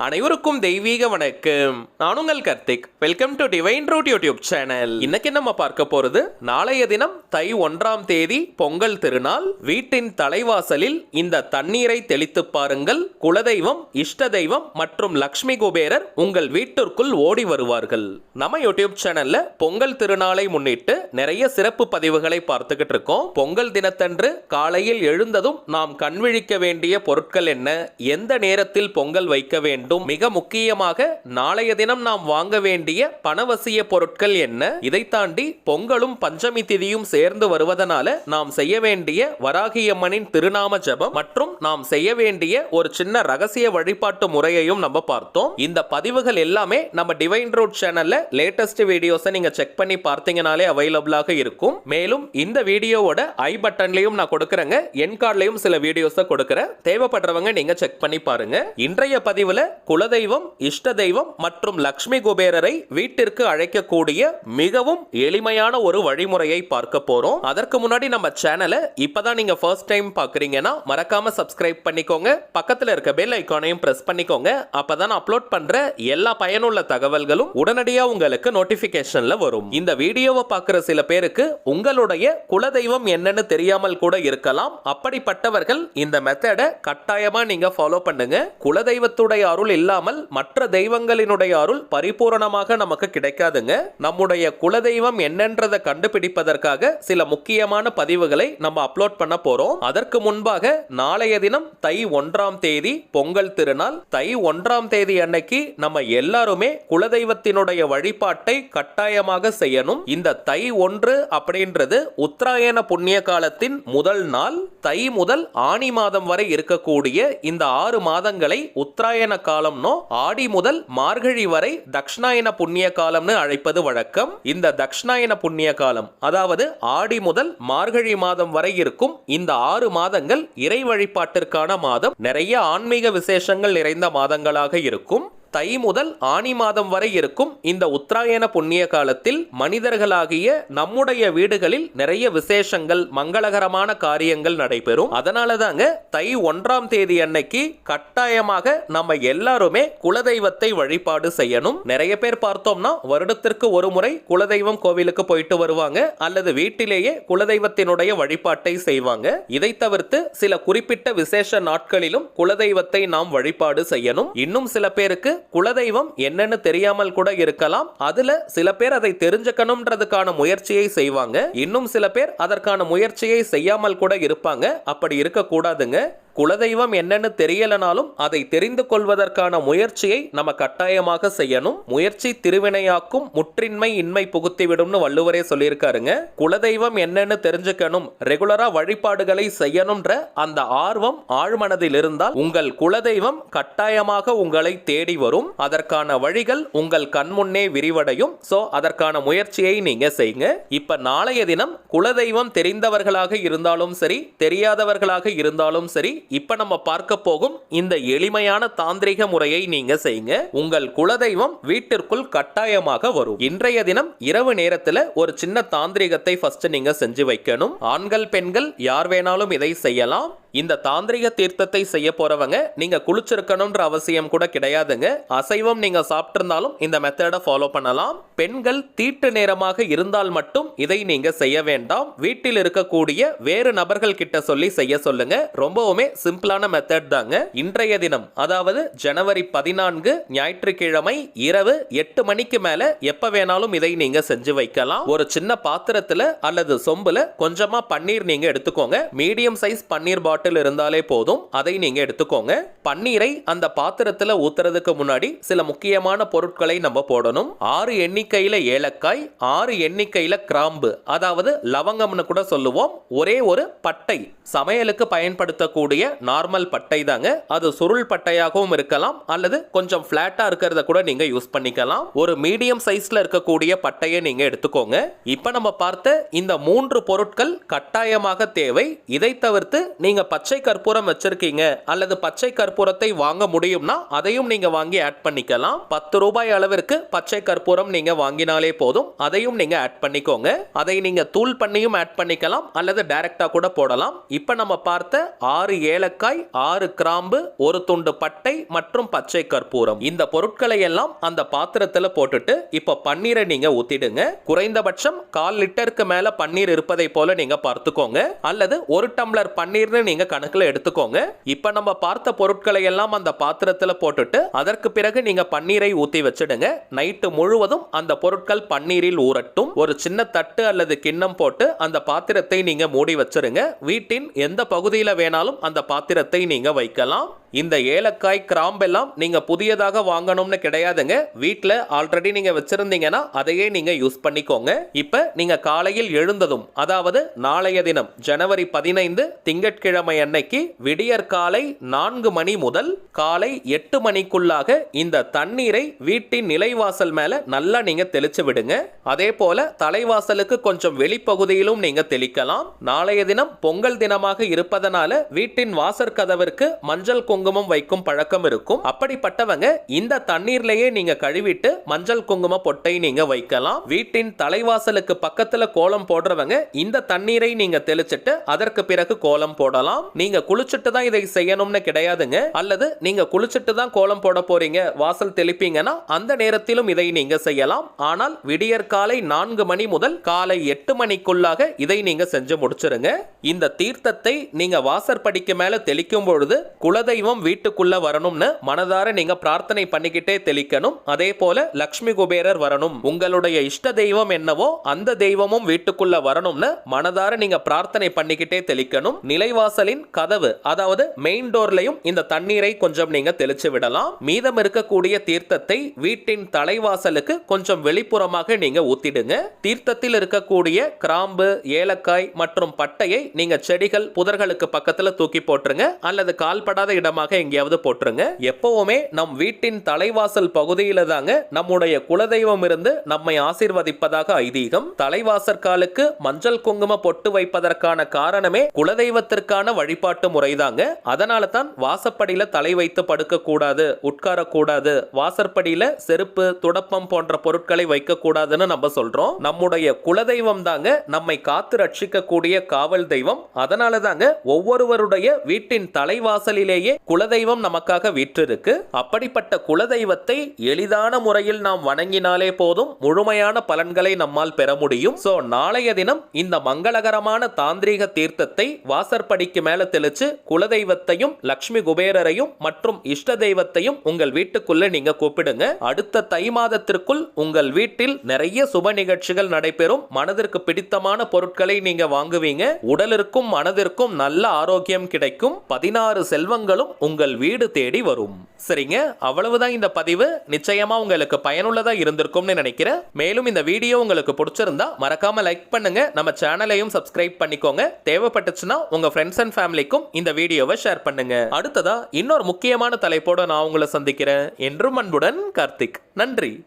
அனைவருக்கும் தெய்வீக வணக்கம். நான் உங்கள் Karthik. Welcome to Divine Root YouTube channel. இன்னைக்கு நம்ம பார்க்க போறது நாளைய தினம் தை 1ஆம் தேதி பொங்கல் திருநாள். வீட்டின் தலைவாசலில் இந்த தண்ணீரை தெளித்து பாருங்கள். குலதெய்வம், இஷ்ட தெய்வம் மற்றும் லக்ஷ்மி குபேரர் உங்கள் வீட்டிற்குள் ஓடி வருவார்கள். நம்ம யூடியூப் சேனல்ல பொங்கல் திருநாளை முன்னிட்டு நிறைய சிறப்பு பதிவுகளை பார்த்துக்கிட்டு இருக்கோம். பொங்கல் தினத்தன்று காலையில் எழுந்ததும் நாம் கண்விழிக்க வேண்டிய பொருட்கள் என்ன, எந்த நேரத்தில் பொங்கல் வைக்க வேண்டும், மிக முக்கியமாக நாளைய தினம் நாம் வாங்க வேண்டிய பணவசிய பொருட்கள் என்ன, இதை தாண்டி பொங்கலும் பஞ்சமி திதியும் சேர்ந்து வருவதனால நாம் செய்ய வேண்டிய வராகியம்மனின் திருநாம ஜபம் மற்றும் நாம் செய்ய வேண்டிய ஒரு சின்ன ரகசிய வழிபாட்டு முறையையும் நம்ம பார்த்தோம். இந்த பதிவுகள் எல்லாமே நம்ம டிவைன் ரூட் சேனல்ல லேட்டஸ்ட் வீடியோஸை நீங்க செக் பண்ணி பார்த்தீங்கனாலே அவைலபிளாக இருக்கும். மேலும் இந்த வீடியோவோட ஐ பட்டன்லயும் நான் கொடுக்கறேங்க, என் கார்ட்லயும் சில வீடியோஸை கொடுக்கறேன். தேவைப்படுறவங்க நீங்க செக் பண்ணி பாருங்க. இன்றைய பதிவுல குலதெய்வம், இஷ்ட தெய்வம் மற்றும் லக்ஷ்மி குபேரரை வீட்டிற்கு அழைக்கக்கூடிய மிகவும் எளிமையான ஒரு வழிமுறையை பார்க்க போறோம். அதற்கு முன்னாடி நம்ம சேனலை இப்பதான் நீங்க ஃபர்ஸ்ட் டைம் பாக்குறீங்கன்னா மறக்காம சப்ஸ்கிரைப் பண்ணிக்கோங்க. பக்கத்துல இருக்க பெல் ஐகானையும் பிரஸ் பண்ணிக்கோங்க. அப்பதான் அப்லோட் பண்ற எல்லா பயனுள்ள தகவல்களும் உடனடியா உங்களுக்கு நோட்டிபிகேஷன்ல வரும். இந்த வீடியோவை பார்க்கிற சில பேருக்கு உங்களுடைய குலதெய்வம் என்னன்னு தெரியாமல் கூட இருக்கலாம். அப்படிப்பட்டவர்கள் இந்த மெத்தடை கட்டாயமா நீங்க ஃபாலோ பண்ணுங்க. குலதெய்வத்துடைய அருள் இல்லாமல் மற்ற தெய்வங்களினுடைய அருள் பரிபூரணமாக நமக்கு கிடைக்காதுங்க. நம்முடைய குலதெய்வம் என்னன்றதை கண்டுபிடிப்பதற்காக சில முக்கியமான பதிவுகளை நம்ம அப்லோட் பண்ண போறோம். அதற்கு முன்பாக நாளைய தினம் தை 1ஆம் தேதி பொங்கல் திருநாள். தை 1ஆம் தேதி அன்னைக்கு நம்ம எல்லாருமே குலதெய்வத்தினுடைய வழிபாட்டை கட்டாயமாக செய்யணும். இந்த தை 1 அப்படின்றது உத்தராயண புண்ணிய காலத்தின் முதல் நாள். தை முதல் ஆனி மாதம் வரை இருக்கக்கூடிய இந்த 6 மாதங்களை உத்தராயண காலம்னோ, ஆடி முதல் மார்கழி வரை தக்ஷணாயன புண்ணிய காலம்னு அழைப்பது வழக்கம். இந்த தக்ஷணாயன புண்ணிய காலம், அதாவது ஆடி முதல் மார்கழி மாதம் வரை இருக்கும் இந்த 6 மாதங்கள் இறை வழிபாட்டிற்கான மாதம். நிறைய ஆன்மீக விசேஷங்கள் நிறைந்த மாதங்களாக இருக்கும். தை முதல் ஆனி மாதம் வரை இருக்கும் இந்த உத்தராயண புண்ணிய காலத்தில் மனிதர்களாகிய நம்முடைய வீடுகளில் நிறைய விசேஷங்கள், மங்களகரமான காரியங்கள் நடைபெறும். அதனால தாங்க தை 1ஆம் தேதி அன்னைக்கு கட்டாயமாக நம்ம எல்லாருமே குலதெய்வத்தை வழிபாடு செய்யணும். நிறைய பேர் பார்த்தோம்னா வருடத்திற்கு ஒரு முறை குலதெய்வம் கோவிலுக்கு போயிட்டு வருவாங்க, அல்லது வீட்டிலேயே குலதெய்வத்தினுடைய வழிபாட்டை செய்வாங்க. இதை தவிர்த்து சில குறிப்பிட்ட விசேஷ நாட்களிலும் குலதெய்வத்தை நாம் வழிபாடு செய்யணும். இன்னும் சில பேருக்கு குலதெய்வம் என்னன்னு தெரியாமல் கூட இருக்கலாம். அதுல சில பேர் அதை தெரிஞ்சுக்கணும்ன்றதுக்கான முயற்சியை செய்வாங்க. இன்னும் சில பேர் அதற்கான முயற்சியை செய்யாமல் கூட இருப்பாங்க. அப்படி இருக்க கூடாதுங்க. குலதெய்வம் என்னன்னு தெரியலனாலும் அதை தெரிந்து கொள்வதற்கான முயற்சியை நம்ம கட்டாயமாக செய்யணும். முயற்சி திருவினையாக்கும், முற்றின்மை இன்மை புகுத்திவிடும்னு வள்ளுவரே சொல்லியிருக்காருங்க. குலதெய்வம் என்னன்னு தெரிஞ்சுக்கணும், ரெகுலரா வழிபாடுகளை செய்யணும்ன்ற அந்த ஆர்வம் ஆழ்மனதில் இருந்தால் உங்கள் குலதெய்வம் கட்டாயமாக உங்களை தேடி வரும். அதற்கான வழிகள் உங்கள் கண்முன்னே விரிவடையும். சோ அதற்கான முயற்சியை நீங்க செய்யுங்க. இப்ப நாளைய தினம் குலதெய்வம் தெரிந்தவர்களாக இருந்தாலும் சரி, தெரியாதவர்களாக இருந்தாலும் சரி, இப்ப நம்ம பார்க்க போகும் இந்த எளிமையான தாந்திரிக முறையை நீங்க செய்யுங்க. உங்கள் குலதெய்வம் வீட்டிற்குள் கட்டாயமாக வரும். இன்றைய தினம் இரவு நேரத்துல ஒரு சின்ன தாந்திரிகத்தை ஃபர்ஸ்ட் நீங்க செஞ்சு வைக்கணும். ஆண்கள், பெண்கள் யார் வேணாலும் இதை செய்யலாம். இந்த தாந்திரிக தீர்த்தத்தை செய்ய போறவங்க நீங்க குளிச்சிருக்கணும்ன்ற அவசியம் கூட கிடையாதுங்க. அசைவம் நீங்க சாப்பிட்டிருந்தாலும் இந்த மெத்தடை ஃபாலோ பண்ணலாம். பெண்கள் தீட்டு நேரமாக இருந்தால் மட்டும் இதை நீங்க செய்ய வேண்டாம். வீட்டில் இருக்கக்கூடிய வேறு நபர்கள் கிட்ட சொல்லி செய்ய சொல்லுங்க. ரொம்பவுமே சிம்பிளான மெத்தட் தாங்க. இன்றைய தினம், அதாவது ஜனவரி 14 ஞாயிற்றுக்கிழமை இரவு 8 மணிக்கு மேல எப்ப வேணாலும் இதை நீங்க செஞ்சு வைக்கலாம். ஒரு சின்ன பாத்திரத்துல அல்லது சொம்புல கொஞ்சமா பன்னீர் நீங்க எடுத்துக்கோங்க. மீடியம் சைஸ் பன்னீர் பாட்டில் இருந்தாலே போதும். அதை நீங்க எடுத்துக்கோங்க. பன்னீரை அந்த பாத்திரத்துல ஊத்துறதுக்கு முன்னாடி சில முக்கியமான பொருட்களை நம்ம போடணும். 6 எண்ணிக்கையில ஏலக்காய், 6 எண்ணிக்கையில கிராம்பு, அதாவது லவங்கம்னு கூட சொல்லுவோம். ஒரே ஒரு பட்டை, சமையலுக்கு பயன்படுத்தக்கூடிய நார்மல் பட்டை தாங்க. அது சுருள் பட்டையாகவும் இருக்கலாம், அல்லது கொஞ்சம் பிளாட்டா இருக்கிறத கூட நீங்க யூஸ் பண்ணிக்கலாம். ஒரு மீடியம் சைஸ்ல இருக்கக்கூடிய பட்டையை நீங்க எடுத்துக்கோங்க. இப்ப நம்ம பார்த்த இந்த 3 பொருட்கள் கட்டாயமாக தேவை. இதை தவிர்த்து நீங்க பச்சை கற்பூரம் வச்சிருக்கீங்க, அல்லது பச்சை கற்பூரத்தை வாங்க முடியும்னா அதையும் நீங்க வாங்கி ஆட் பண்ணிக்கலாம். 10 ரூபாய் அளவிற்கு பச்சை கற்பூரம் நீங்க வாங்கினாலே போதும். அதையும் நீங்க ஆட் பண்ணிக்கோங்க. அதை நீங்க தூள் பண்ணியும் ஆட் பண்ணிக்கலாம், அல்லது டைரக்டா கூட போடலாம். இப்ப நம்ம பார்த்த 6 ஏலக்காய், 6 கிராம்பு, ஒரு துண்டு பட்டை மற்றும் பச்சை கற்பூரம். இந்த பொருட்களை எல்லாம் அந்த பாத்திரத்துல போட்டுட்டு இப்ப பன்னீரை நீங்க ஊத்திடுங்க. குறைந்தபட்சம் 1/4 லிட்டருக்கு மேல பன்னீர் இருப்பதை போல நீங்க பார்த்துக்கோங்க, அல்லது 1 டம்ளர் பன்னீர்னு நீங்க கணக்குல எடுத்துக்கோங்க. இப்ப நம்ம பார்த்த பொருட்களை எல்லாம் அந்த பாத்திரத்துல போட்டுட்டு அதற்கு பிறகு நீங்க பன்னீரை ஊத்தி வச்சிடுங்க. நைட்டு முழுவதும் அந்த பொருட்கள் பன்னீரில் ஊறட்டும். ஒரு சின்ன தட்டு அல்லது கிண்ணம் போட்டு அந்த பாத்திரத்தை நீங்க மூடி வச்சிருங்க. வீட்டின் எந்த பகுதியில வேணாலும் அந்த பாத்திரத்தை நீங்க வைக்கலாம். இந்த ஏலக்காய், கிராம்பெல்லாம் நீங்க புதியதாக வாங்கணும்னு கிடையாதுங்க. வீட்டில் ஆல்ரெடி நீங்க வச்சிருந்தீங்கன்னா அதையே நீங்க யூஸ் பண்ணிக்கோங்க. இப்ப நீங்க காலையில் எழுந்ததும், அதாவது நாளைய தினம் ஜனவரி 15 திங்கட்கிழமை அன்னைக்கு விடியற் காலை 4 மணி முதல் காலை 8 மணிக்குள்ளாக இந்த தண்ணீரை வீட்டின் நிலைவாசல் மேல நல்லா நீங்க தெளிச்சு விடுங்க. அதே போல தலைவாசலுக்கு கொஞ்சம் வெளிப்பகுதியிலும் நீங்க தெளிக்கலாம். நாளைய தினம் பொங்கல் தினமாக இருப்பதனால வீட்டின் வாசற்கதவிற்கு மஞ்சள் குங்குமம் வைக்கும் பழக்கம் இருக்கும். அப்படிப்பட்டவங்க இந்த தண்ணீர்லயே நீங்க கழுவிட்டு மஞ்சள் குங்கும பொட்டை நீங்க வைக்கலாம். வீட்டின் தலைவாசலுக்கு பக்கத்துல கோலம் போடுறவங்க இந்த தண்ணீரை நீங்க தெளிச்சிட்டு அதற்கு பிறகு கோலம் போடலாம். நீங்க குளிச்சிட்டு தான் இதை செய்யணும்னு கிடையாதுங்க. அல்லது நீங்க குளிச்சிட்டு தான் கோலம் போட போறீங்க, வாசல் தெளிப்பீங்கன்னா அந்த நேரத்திலும் இதை நீங்க செய்யலாம். ஆனால் விடியற் காலை 4 மணி முதல் காலை 8 மணிக்குள்ளாக இதை நீங்க செஞ்சு முடிச்சிருங்க. இந்த தீர்த்தத்தை நீங்க வாசற்படிக்கு மேல தெளிக்கும் பொழுது குலதெய்வம் வீட்டுக்குள்ள வரணும்னு மனதார நீங்க பிரார்த்தனை பண்ணிக்கிட்டே தெளிக்கணும். அதே போல லக்ஷ்மி குபேரர் வரணும், உங்களுடைய இஷ்ட தெய்வம் என்னவோ அந்த தெய்வமும் வீட்டுக்குள்ள வரணும்னு மனதார நீங்க பிரார்த்தனை பண்ணிக்கிட்டே தெளிக்கணும். நிலைவாசலின் கதவு, அதாவது மெயின் டோர்லயும் இந்த தண்ணீரை கொஞ்சம் நீங்க தெளிச்சு விடலாம். மீதம் இருக்கக்கூடிய தீர்த்தத்தை வீட்டின் தலைவாசலுக்கு கொஞ்சம் வெளிப்புறமாக நீங்க ஊத்திடுங்க. தீர்த்தத்தில் இருக்கக்கூடிய கிராம்பு, ஏலக்காய் மற்றும் பட்டையை நீங்க செடிகள், புதர்களுக்கு பக்கத்துல தூக்கி போட்டுருங்க, அல்லது கால்படாத இடமாக எங்கேயாவது போட்டுருங்க. எப்பவுமே நம் வீட்டின் தலைவாசல் பகுதியில தாங்க நம்முடைய குலதெய்வம் இருந்து நம்மை ஆசீர்வதிப்பதாக ஐதீகம். தலைவாசற்காலுக்கு மஞ்சள் குங்கும பொட்டு வைப்பதற்கான காரணமே குலதெய்வத்திற்கான வழிபாட்டு முறைதாங்க. அதனால தான் வாசப்படியில தலை வைத்து படுக்க கூடாது, உட்கார கூடாது, வாசற்படியில செருப்பு, துடப்பம் போன்ற பொருட்களை வைக்க கூடாதுன்னு நம்ம சொல்றோம். நம்முடைய குலதெய்வம் தாங்க நம்மை காத்து ரட்சிக்க கூடிய காவல் தெய்வம். அதனால தாங்க ஒவ்வொருவருடைய வீட்டின் தலைவாசலிலேயே குலதெய்வம் நமக்காக வீற்றிருக்கு. அப்படிப்பட்ட குலதெய்வத்தை எளிதான முறையில் நாம் வணங்கினாலே போதும், முழுமையான பலன்களை நம்மால் பெற முடியும். சோ நாளைய தினம் இந்த மங்களகரமான தாந்திரீக தீர்த்தத்தை வாசற்படிக்கு மேல தெளிச்சு குலதெய்வத்தையும் லக்ஷ்மி குபேரரையும் மற்றும் இஷ்ட தெய்வத்தையும் உங்கள் வீட்டுக்குள்ள நீங்க கூப்பிடுங்க. அடுத்த தை மாதத்திற்குள் உங்கள் வீட்டில் நிறைய சுப நிகழ்ச்சிகள் நடைபெறும். மனதிற்கு பிடித்தமான பொருட்களை நீங்க வாங்குவீங்க. உடலிற்கும் மனதிற்கும் நல்ல ஆரோக்கியம் கிடைக்கும். 16 செல்வங்களும் உங்கள் வீடு தேடி வரும். சரிங்க, அவ்வளவுதான் இந்த பதிவு. நிச்சயமா உங்களுக்கு பயனுள்ளதா இருந்திருக்கும்னு நினைக்கிறேன். மேலும் இந்த வீடியோ உங்களுக்கு பிடிச்சிருந்தா மறக்காம லைக் பண்ணுங்க, நம்ம சேனலையும் சப்ஸ்கிரைப் பண்ணிக்கோங்க. தேவைப்பட்டுச்சுன்னா உங்க ஃப்ரெண்ட்ஸ் அண்ட் ஃபேமிலிக்கும் இந்த வீடியோவை ஷேர் பண்ணுங்க. அடுத்ததா இன்னொரு முக்கியமான தலைப்போட நான் உங்களை சந்திக்கிறேன். என்றும் அன்புடன் கார்த்திக். நன்றி.